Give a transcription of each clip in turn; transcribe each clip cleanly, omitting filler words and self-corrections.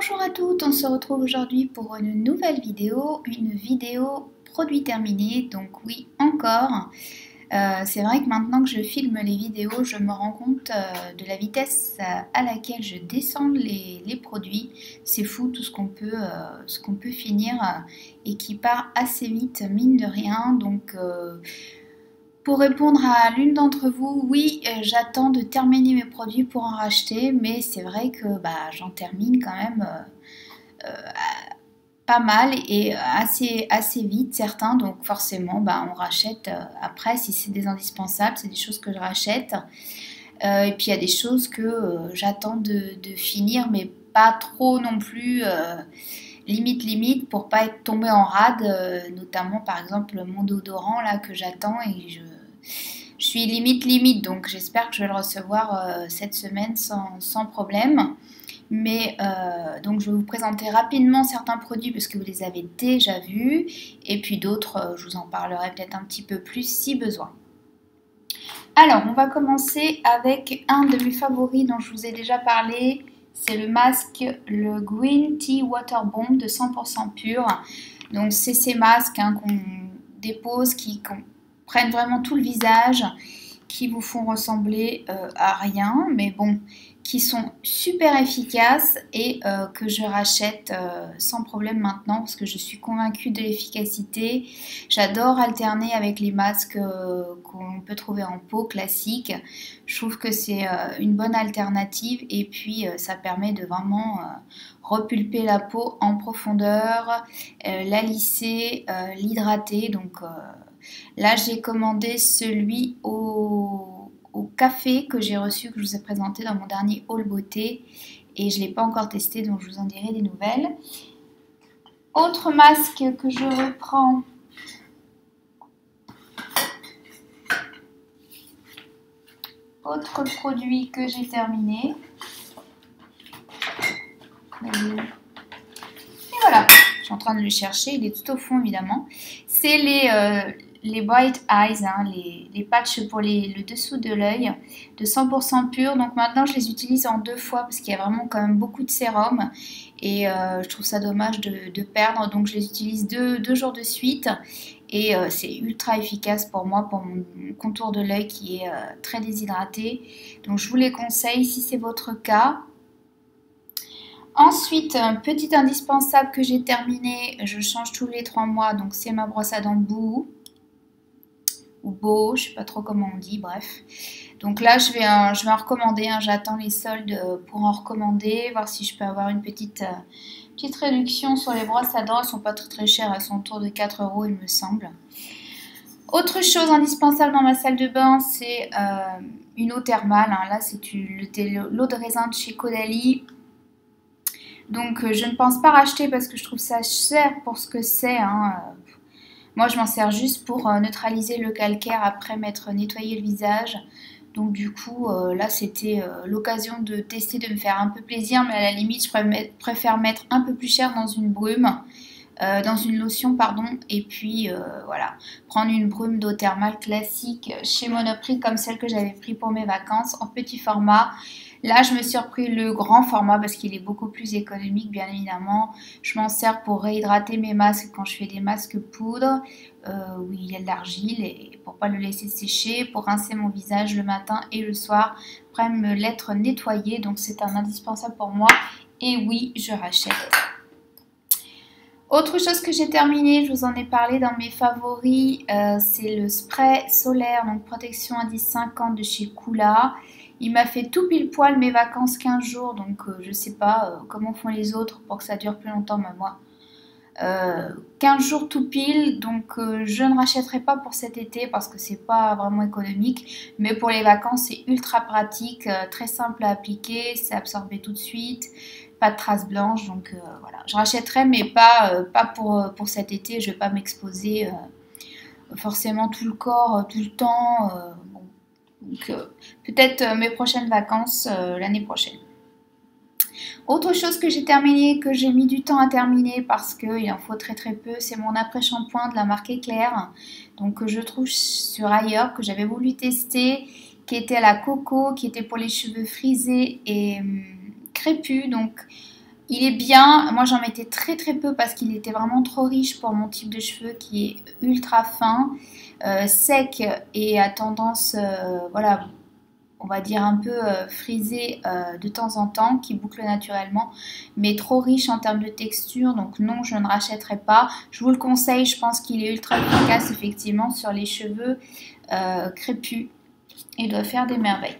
Bonjour à toutes, on se retrouve aujourd'hui pour une nouvelle vidéo, produit terminé, donc oui, encore. C'est vrai que maintenant que je filme les vidéos, je me rends compte de la vitesse à laquelle je descends les produits. C'est fou tout ce qu'on peut finir et qui part assez vite, mine de rien. Donc, pour répondre à l'une d'entre vous, oui, j'attends de terminer mes produits pour en racheter, mais c'est vrai que j'en termine quand même pas mal et assez vite certains, donc forcément on rachète après si c'est des indispensables, c'est des choses que je rachète. Et puis il y a des choses que j'attends de finir, mais pas trop non plus, limite pour pas être tombée en rade, notamment par exemple mon déodorant là que j'attends et je suis limite, donc j'espère que je vais le recevoir cette semaine sans problème. Mais donc je vais vous présenter rapidement certains produits parce que vous les avez déjà vus, et puis d'autres, je vous en parlerai peut-être un petit peu plus si besoin. Alors, on va commencer avec un de mes favoris dont je vous ai déjà parlé. C'est le masque, le Green Tea Water Bomb de 100% pur. Donc c'est ces masques qu'on dépose, qui prennent vraiment tout le visage, qui vous font ressembler à rien, mais bon, qui sont super efficaces et que je rachète sans problème maintenant parce que je suis convaincue de l'efficacité. J'adore alterner avec les masques qu'on peut trouver en pot classique. Je trouve que c'est une bonne alternative et puis ça permet de vraiment repulper la peau en profondeur, la lisser, l'hydrater. Donc là j'ai commandé celui au café que j'ai reçu, que je vous ai présenté dans mon dernier haul beauté, et je ne l'ai pas encore testé, donc je vous en dirai des nouvelles. Autre masque que je reprends, autre produit que j'ai terminé, et voilà, je suis en train de le chercher, il est tout au fond évidemment. C'est les Bright Eyes, les patchs pour le dessous de l'œil de 100% pur. Donc maintenant je les utilise en 2 fois parce qu'il y a vraiment quand même beaucoup de sérum et je trouve ça dommage de perdre. Donc je les utilise deux jours de suite et c'est ultra efficace pour moi, pour mon contour de l'œil qui est très déshydraté. Donc je vous les conseille si c'est votre cas. Ensuite, un petit indispensable que j'ai terminé, je change tous les 3 mois, donc c'est ma brosse à dents Boo ou Beau, je sais pas trop comment on dit, bref. Donc là, je vais en recommander, j'attends les soldes pour en recommander, voir si je peux avoir une petite réduction sur les brosses à dents. Elles sont pas très chères, elles sont autour de 4 € il me semble. Autre chose indispensable dans ma salle de bain, c'est une eau thermale. Là, c'est l'eau de raisin de chez Caudalie. Donc je ne pense pas racheter parce que je trouve ça cher pour ce que c'est. Moi je m'en sers juste pour neutraliser le calcaire après m'être nettoyé le visage. Donc du coup là c'était l'occasion de tester, de me faire un peu plaisir, mais à la limite je préfère mettre un peu plus cher dans une brume, dans une lotion pardon, et puis voilà, prendre une brume d'eau thermale classique chez Monoprix comme celle que j'avais pris pour mes vacances en petit format. Là, je me suis repris le grand format parce qu'il est beaucoup plus économique, bien évidemment. Je m'en sers pour réhydrater mes masques quand je fais des masques poudre, où il y a de l'argile, et pour pas le laisser sécher, pour rincer mon visage le matin et le soir, après me l'être nettoyé. Donc c'est un indispensable pour moi. Et oui, je rachète. Autre chose que j'ai terminé, je vous en ai parlé dans mes favoris, c'est le spray solaire, donc protection indice 50 de chez Coola. Il m'a fait tout pile poil mes vacances 15 jours, donc je sais pas comment font les autres pour que ça dure plus longtemps, mais moi 15 jours tout pile, donc je ne rachèterai pas pour cet été parce que c'est pas vraiment économique, mais pour les vacances c'est ultra pratique, très simple à appliquer, c'est absorbé tout de suite, pas de traces blanches, donc voilà, je rachèterai mais pas pour cet été. Je vais pas m'exposer forcément tout le corps tout le temps, bon. Donc peut-être mes prochaines vacances l'année prochaine. Autre chose que j'ai terminé, que j'ai mis du temps à terminer parce qu'il en faut très peu, c'est mon après-shampoing de la marque Éclair. Donc que je trouve sur ailleurs, que j'avais voulu tester, qui était à la coco, qui était pour les cheveux frisés et crépus. Donc Il est bien, moi j'en mettais très très peu parce qu'il était vraiment trop riche pour mon type de cheveux qui est ultra fin, sec et à tendance, voilà, on va dire un peu frisé de temps en temps, qui boucle naturellement, mais trop riche en termes de texture, donc non, je ne rachèterai pas. Je vous le conseille, je pense qu'il est ultra efficace effectivement sur les cheveux crépus et doit faire des merveilles.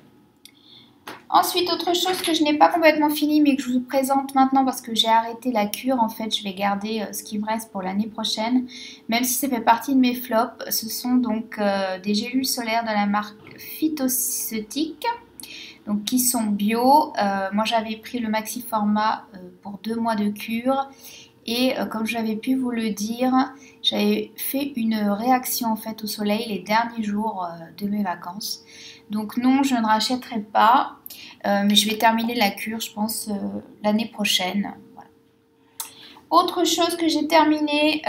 Ensuite, autre chose que je n'ai pas complètement fini mais que je vous présente maintenant parce que j'ai arrêté la cure. En fait, je vais garder ce qui me reste pour l'année prochaine. Même si ça fait partie de mes flops, ce sont donc des gélules solaires de la marque Phytoceutique. Donc qui sont bio. Moi, j'avais pris le maxi format pour 2 mois de cure. Et comme j'avais pu vous le dire, j'avais fait une réaction en fait au soleil les derniers jours de mes vacances. Donc non, je ne rachèterai pas, mais je vais terminer la cure, je pense, l'année prochaine. Voilà. Autre chose que j'ai terminé,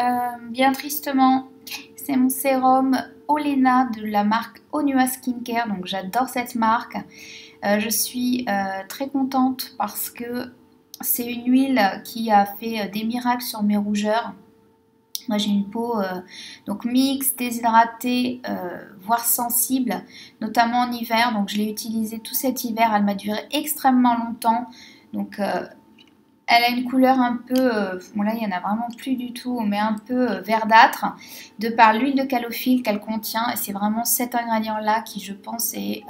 bien tristement, c'est mon sérum Olena de la marque Onua Skincare. Donc j'adore cette marque. Je suis très contente parce que c'est une huile qui a fait des miracles sur mes rougeurs. Moi j'ai une peau donc mixte, déshydratée, voire sensible, notamment en hiver. Donc je l'ai utilisée tout cet hiver, elle m'a duré extrêmement longtemps. Donc elle a une couleur un peu, bon là il n'y en a vraiment plus du tout, mais un peu verdâtre, de par l'huile de calophylle qu'elle contient. Et c'est vraiment cet ingrédient-là qui je pense est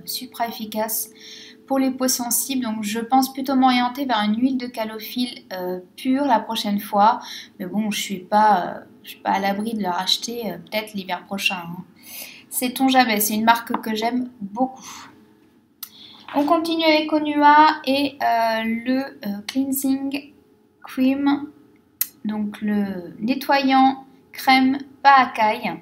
super efficace pour les peaux sensibles. Donc je pense plutôt m'orienter vers une huile de calophylle pure la prochaine fois. Mais bon, je suis pas à l'abri de la racheter peut-être l'hiver prochain. Hein. Sait-on jamais, c'est une marque que j'aime beaucoup. On continue avec Onua et le Cleansing Cream, donc le nettoyant crème Paakai,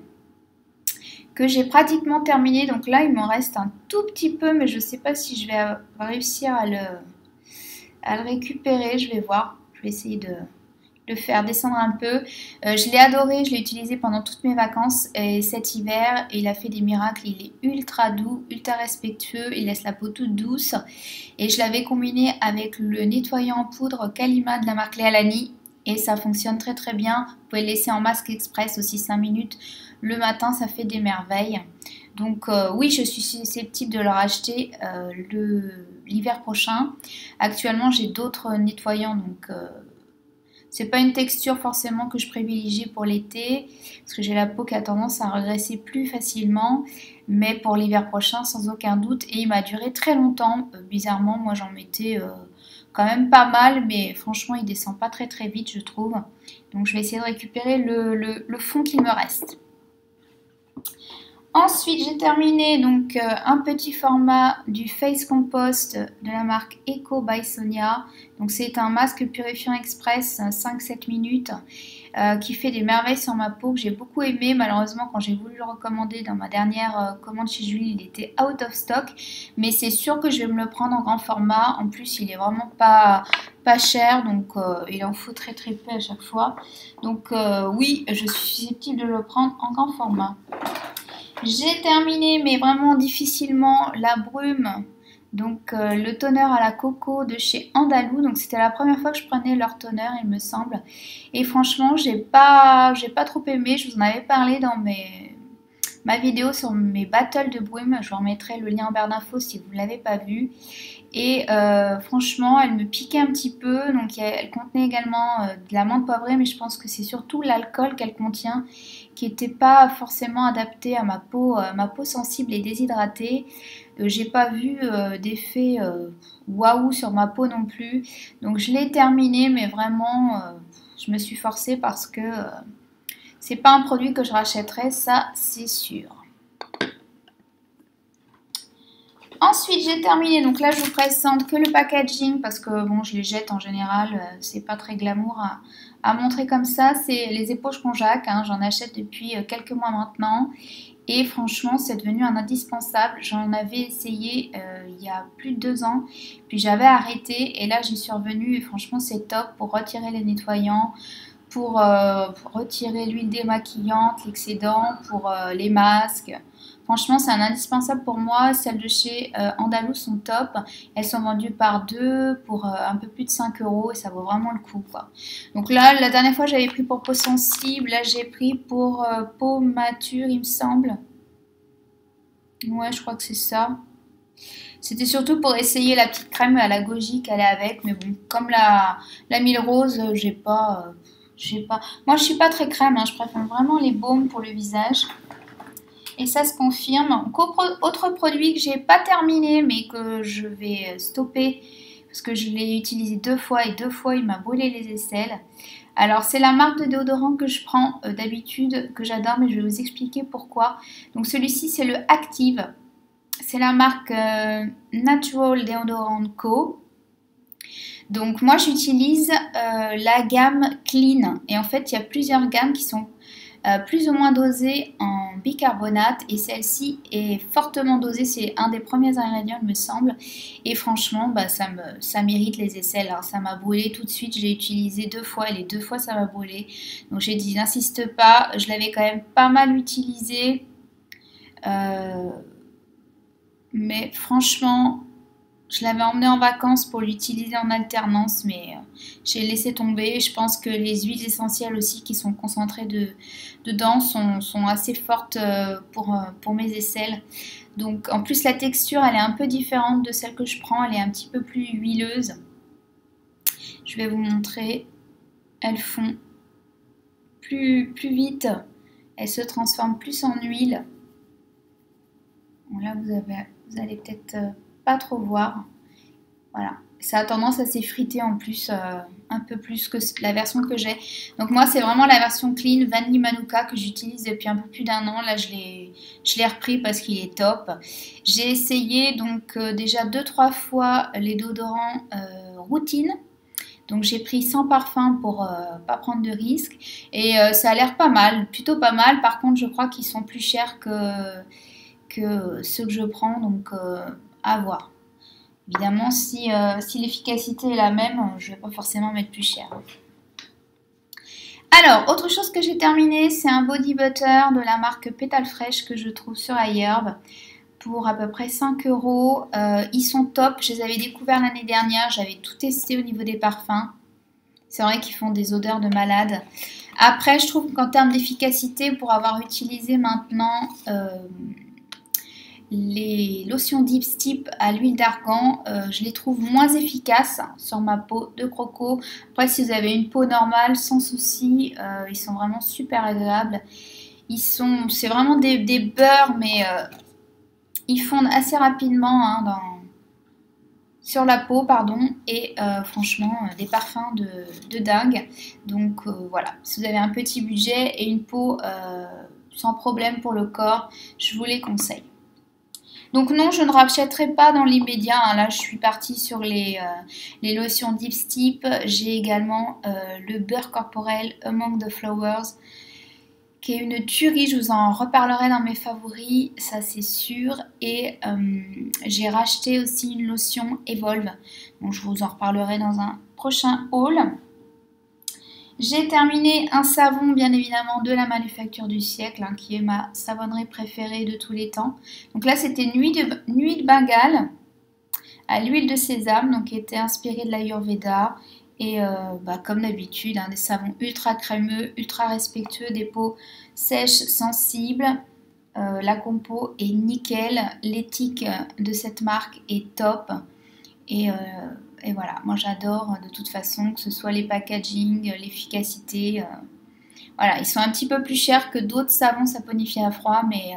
que j'ai pratiquement terminé. Donc là, il m'en reste un tout petit peu, mais je ne sais pas si je vais réussir à le récupérer. Je vais voir, je vais essayer de le faire descendre un peu. Je l'ai adoré, je l'ai utilisé pendant toutes mes vacances et cet hiver, et il a fait des miracles. Il est ultra doux, ultra respectueux, il laisse la peau toute douce. Et je l'avais combiné avec le nettoyant en poudre Kalima de la marque Lealani et ça fonctionne très très bien. Vous pouvez le laisser en masque express aussi 5 minutes. Le matin, ça fait des merveilles. Donc oui, je suis susceptible de le racheter l'hiver prochain. Actuellement, j'ai d'autres nettoyants, donc c'est pas une texture forcément que je privilégie pour l'été, parce que j'ai la peau qui a tendance à regresser plus facilement. Mais pour l'hiver prochain, sans aucun doute. Et il m'a duré très longtemps. Bizarrement, moi j'en mettais quand même pas mal, mais franchement, il descend pas très très vite, je trouve. Donc je vais essayer de récupérer le fond qu'il me reste. Ensuite, j'ai terminé donc un petit format du Face Compost de la marque Eco by Sonia. Donc c'est un masque purifiant express 5-7 minutes qui fait des merveilles sur ma peau, que j'ai beaucoup aimé. Malheureusement, quand j'ai voulu le recommander dans ma dernière commande chez Julie, il était out of stock. Mais c'est sûr que je vais me le prendre en grand format. En plus, il est vraiment pas cher, donc il en faut très très peu à chaque fois. Donc oui, je suis susceptible de le prendre en grand format. J'ai terminé, mais vraiment difficilement, la brume, donc le toner à la coco de chez Andalou. Donc c'était la première fois que je prenais leur toner, il me semble. Et franchement, j'ai pas trop aimé. Je vous en avais parlé dans ma vidéo sur mes battles de brume. Je vous remettrai le lien en barre d'infos si vous ne l'avez pas vu. Et franchement, elle me piquait un petit peu. Donc elle contenait également de la menthe poivrée, mais je pense que c'est surtout l'alcool qu'elle contient qui n'était pas forcément adapté à ma peau sensible et déshydratée. J'ai pas vu d'effet waouh sur ma peau non plus. Donc je l'ai terminé, mais vraiment, je me suis forcée parce que c'est pas un produit que je rachèterais, ça c'est sûr. Ensuite, j'ai terminé. Donc là, je vous présente que le packaging parce que bon, je les jette en général. C'est pas très glamour à montrer comme ça. C'est les éponges Conjac. Hein, j'en achète depuis quelques mois maintenant. Et franchement, c'est devenu un indispensable. J'en avais essayé il y a plus de 2 ans. Puis j'avais arrêté. Et là, j'y suis revenue. Et franchement, c'est top pour retirer les nettoyants, pour retirer l'huile démaquillante, l'excédent, pour les masques. Franchement, c'est un indispensable pour moi. Celles de chez Andalous sont top. Elles sont vendues par deux pour un peu plus de 5 € et ça vaut vraiment le coup, quoi. Donc là, la dernière fois, j'avais pris pour peau sensible. Là, j'ai pris pour peau mature, il me semble. Ouais, je crois que c'est ça. C'était surtout pour essayer la petite crème à la goji qu'elle est avec. Mais bon, comme la mille rose, j'ai pas... Moi, je suis pas très crème, hein. Je préfère vraiment les baumes pour le visage. Et ça se confirme. Autre produit que j'ai pas terminé, mais que je vais stopper parce que je l'ai utilisé 2 fois et 2 fois il m'a brûlé les aisselles. Alors c'est la marque de déodorant que je prends d'habitude, que j'adore, mais je vais vous expliquer pourquoi. Donc celui-ci c'est le Active. C'est la marque Natural Deodorant Co. Donc moi j'utilise la gamme Clean. Et en fait il y a plusieurs gammes qui sont plus ou moins dosée en bicarbonate et celle-ci est fortement dosée, c'est un des premiers ingrédients il me semble et franchement bah, ça m'irrite les aisselles, alors, ça m'a brûlé tout de suite, je l'ai utilisé 2 fois et les 2 fois ça m'a brûlé, donc j'ai dit n'insiste pas, je l'avais quand même pas mal utilisé mais franchement je l'avais emmené en vacances pour l'utiliser en alternance, mais j'ai laissé tomber. Je pense que les huiles essentielles aussi qui sont concentrées dedans sont assez fortes pour mes aisselles. Donc en plus la texture elle est un peu différente de celle que je prends, elle est un petit peu plus huileuse. Je vais vous montrer. Elles font plus vite, elles se transforment plus en huile. Bon, là vous allez peut-être... pas trop voir. Voilà. Ça a tendance à s'effriter en plus, un peu plus que la version que j'ai. Donc moi, c'est vraiment la version Clean Vanille Manuka que j'utilise depuis un peu plus d'1 an. Là, je l'ai repris parce qu'il est top. J'ai essayé donc déjà 2-3 fois les déodorants routine. Donc j'ai pris sans parfum pour pas prendre de risques. Et ça a l'air pas mal, plutôt pas mal. Par contre, je crois qu'ils sont plus chers que ceux que je prends. Donc à voir. Évidemment, si l'efficacité est la même, je ne vais pas forcément mettre plus cher. Alors, autre chose que j'ai terminé, c'est un body butter de la marque Pétale Fraîche que je trouve sur iHerb pour à peu près 5 €. Ils sont top, je les avais découverts l'année dernière, j'avais tout testé au niveau des parfums. C'est vrai qu'ils font des odeurs de malade. Après, je trouve qu'en termes d'efficacité, pour avoir utilisé maintenant... les lotions Deep Steep à l'huile d'argan, je les trouve moins efficaces sur ma peau de croco. Après, si vous avez une peau normale, sans souci, ils sont vraiment super agréables. C'est vraiment des beurres, mais ils fondent assez rapidement hein, sur la peau, pardon, et franchement, des parfums de dingue. Donc voilà, si vous avez un petit budget et une peau sans problème pour le corps, je vous les conseille. Donc non, je ne rachèterai pas dans l'immédiat. Hein. Là, je suis partie sur les lotions Deep Steep. J'ai également le beurre corporel Among the Flowers, qui est une tuerie. Je vous en reparlerai dans mes favoris, ça c'est sûr. Et j'ai racheté aussi une lotion Evolve. Donc je vous en reparlerai dans un prochain haul. J'ai terminé un savon, bien évidemment, de la Manufacture du siècle, hein, qui est ma savonnerie préférée de tous les temps. Donc là, c'était Nuit de Bengale à l'huile de sésame, donc qui était inspirée de l'Ayurveda. Et comme d'habitude, hein, des savons ultra crémeux, ultra respectueux des peaux sèches, sensibles. La compo est nickel. L'éthique de cette marque est top. Et voilà, moi j'adore de toute façon, que ce soit les packaging, l'efficacité. Voilà, ils sont un petit peu plus chers que d'autres savons saponifiés à froid, mais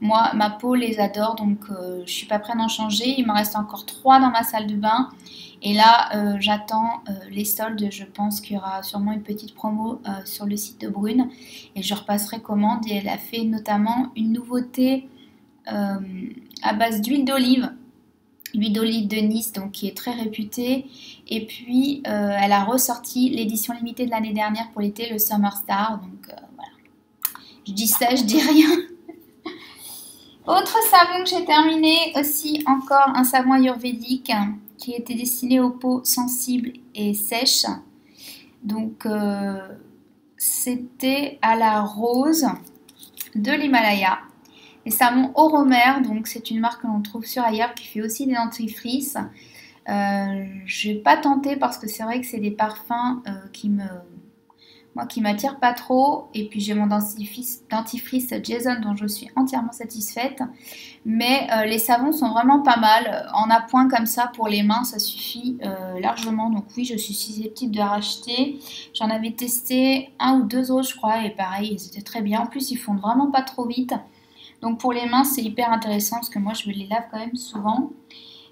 moi, ma peau les adore, donc je suis pas prête d'en changer. Il me reste encore 3 dans ma salle de bain. Et là, j'attends les soldes. Je pense qu'il y aura sûrement une petite promo sur le site de Brune. Et je repasserai commande. Et elle a fait notamment une nouveauté à base d'huile d'olive. L'huile d'olive de Nice, donc qui est très réputée. Et puis, elle a ressorti l'édition limitée de l'année dernière pour l'été, le Summer Star. Donc, voilà. Je dis ça, je dis rien. Autre savon que j'ai terminé, aussi encore un savon ayurvédique qui était destiné aux peaux sensibles et sèches. Donc, c'était à la rose de l'Himalaya. Les savons Oromer, donc c'est une marque que l'on trouve sur ailleurs qui fait aussi des dentifrices. Je n'ai pas tenté parce que c'est vrai que c'est des parfums qui m'attirent pas trop. Et puis j'ai mon dentifrice Jason dont je suis entièrement satisfaite. Mais les savons sont vraiment pas mal. En appoint comme ça pour les mains, ça suffit largement. Donc oui, je suis susceptible de racheter. J'en avais testé un ou deux autres, je crois. Et pareil, ils étaient très bien. En plus, ils fondent vraiment pas trop vite. Donc pour les mains, c'est hyper intéressant parce que moi, je les lave quand même souvent.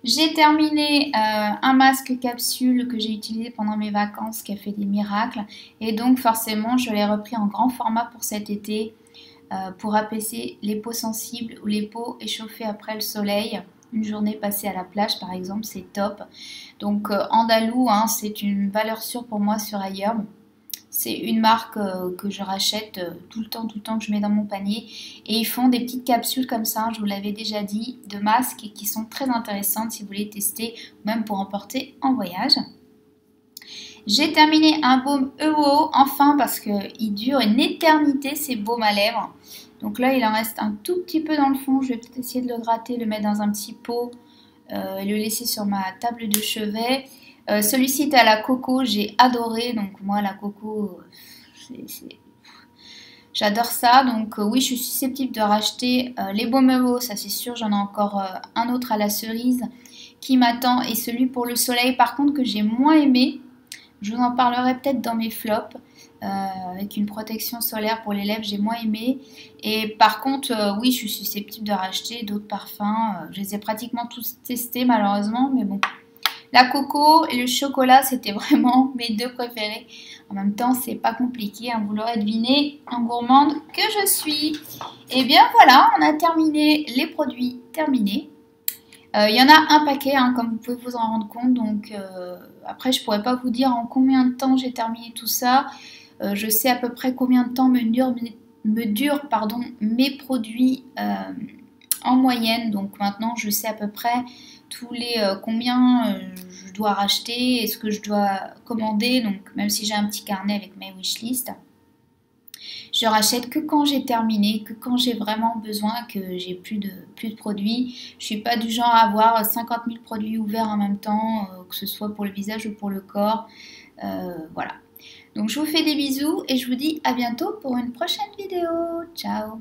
J'ai terminé un masque capsule que j'ai utilisé pendant mes vacances qui a fait des miracles. Et donc forcément, je l'ai repris en grand format pour cet été pour apaiser les peaux sensibles ou les peaux échauffées après le soleil. Une journée passée à la plage par exemple, c'est top. Donc Andalou, hein, c'est une valeur sûre pour moi sur ailleurs. C'est une marque que je rachète tout le temps que je mets dans mon panier. Et ils font des petites capsules comme ça, je vous l'avais déjà dit, de masques et qui sont très intéressantes si vous voulez tester, ou même pour emporter en voyage. J'ai terminé un baume EO, enfin, parce qu'il dure une éternité ces baumes à lèvres. Donc là, il en reste un tout petit peu dans le fond. Je vais peut-être essayer de le gratter, le mettre dans un petit pot et le laisser sur ma table de chevet. Celui-ci était à la coco, j'ai adoré. Donc moi, la coco, j'adore ça. Donc oui, je suis susceptible de racheter les baumes EO, ça c'est sûr. J'en ai encore un autre à la cerise qui m'attend. Et celui pour le soleil, par contre, que j'ai moins aimé. Je vous en parlerai peut-être dans mes flops. Avec une protection solaire pour les lèvres, j'ai moins aimé. Et par contre, oui, je suis susceptible de racheter d'autres parfums. Je les ai pratiquement tous testés malheureusement, mais bon. La coco et le chocolat, c'était vraiment mes deux préférés. En même temps, c'est pas compliqué, hein, vous l'aurez deviné, en gourmande que je suis. Et bien voilà, on a terminé les produits terminés. Il y en a un paquet, hein, comme vous pouvez vous en rendre compte. Donc après, je pourrais pas vous dire en combien de temps j'ai terminé tout ça. Je sais à peu près combien de temps me durent mes produits en moyenne. Donc maintenant, je sais à peu près tous les combien je dois racheter et ce que je dois commander. Donc même si j'ai un petit carnet avec mes wishlist, je rachète que quand j'ai terminé, que quand j'ai vraiment besoin, que j'ai plus de produits. Je suis pas du genre à avoir 50 000 produits ouverts en même temps, que ce soit pour le visage ou pour le corps. Voilà. Donc je vous fais des bisous et je vous dis à bientôt pour une prochaine vidéo. Ciao!